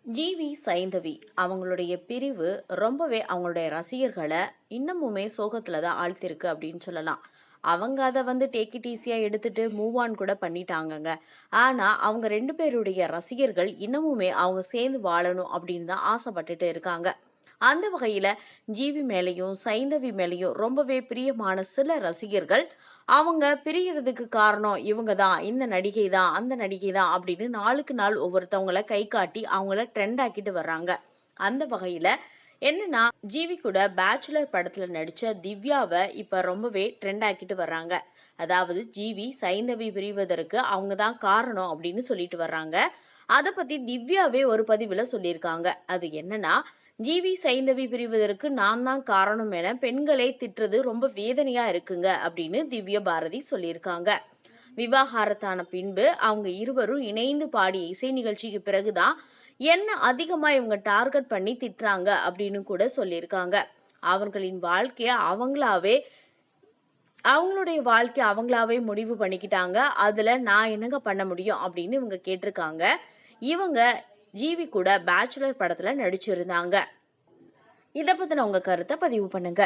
GV Saindhavi அவங்களுடைய பிரிவு ரொம்பவே அவங்களுடைய ரசிகர்களை இன்னமுமே சோகத்துல தான் ஆழ்த்திருக்கு அப்படின்னு சொல்லலாம். அவங்க அதை டேக் இட் ஈஸியா எடுத்துட்டு மூவ் ஆன் கூட பண்ணிட்டாங்கங்க. ஆனா அவங்க ரெண்டு பேருடைய ரசிகர்கள் இன்னமுமே அவங்க சேர்ந்து வாழணும் அப்படின்னு தான் ஆசைப்பட்டுட்டு இருக்காங்க. அந்த வகையில ஜிவி மேலயும் சைந்தவி மேலயும் ரொம்பவே பிரியமான சில ரசிகர்கள் அவங்க பிரியறதுக்கு காரணம் இவங்க தான், இந்த நடிகை தான், அந்த நடிகை தான் அப்படின்னு நாளுக்கு நாள் ஒவ்வொருத்தவங்கள கை காட்டி அவங்கள ட்ரெண்ட் ஆக்கிட்டு வர்றாங்க. அந்த வகையில என்னன்னா, ஜிவி கூட பேச்சுலர் படத்துல நடிச்ச திவ்யாவை இப்ப ரொம்பவே ட்ரெண்ட் ஆக்கிட்டு வர்றாங்க. அதாவது ஜிவி சைந்தவி பிரிவதற்கு அவங்க தான் காரணம் அப்படின்னு சொல்லிட்டு வர்றாங்க. அத பத்தி திவ்யாவே ஒரு பதிவுல சொல்லியிருக்காங்க. அது என்னன்னா, ஜிவி சைந்தவி பிரிவதற்கு நான் தான் காரணம் என பெண்களை திட்டுறது ரொம்ப வேதனையா இருக்குங்க அப்படின்னு திவ்யா பாரதி சொல்லியிருக்காங்க. விவாகரத்தான பின்பு அவங்க இருவரும் இணைந்து பாடிய இசை நிகழ்ச்சிக்கு பிறகுதான் என்ன அதிகமா இவங்க டார்கெட் பண்ணி திட்டுறாங்க அப்படின்னு கூட சொல்லியிருக்காங்க. அவர்களின் வாழ்க்கைய அவங்களுடைய வாழ்க்கைய அவங்களாவே முடிவு பண்ணிக்கிட்டாங்க. அதுல நான் என்னங்க பண்ண முடியும் அப்படின்னு இவங்க கேட்டிருக்காங்க. இவங்க ஜிவி கூட பேச்சுலர் படத்துல நடிச்சிருந்தாங்க. இத பத்தின உங்க கருத்தை பதிவு பண்ணுங்க.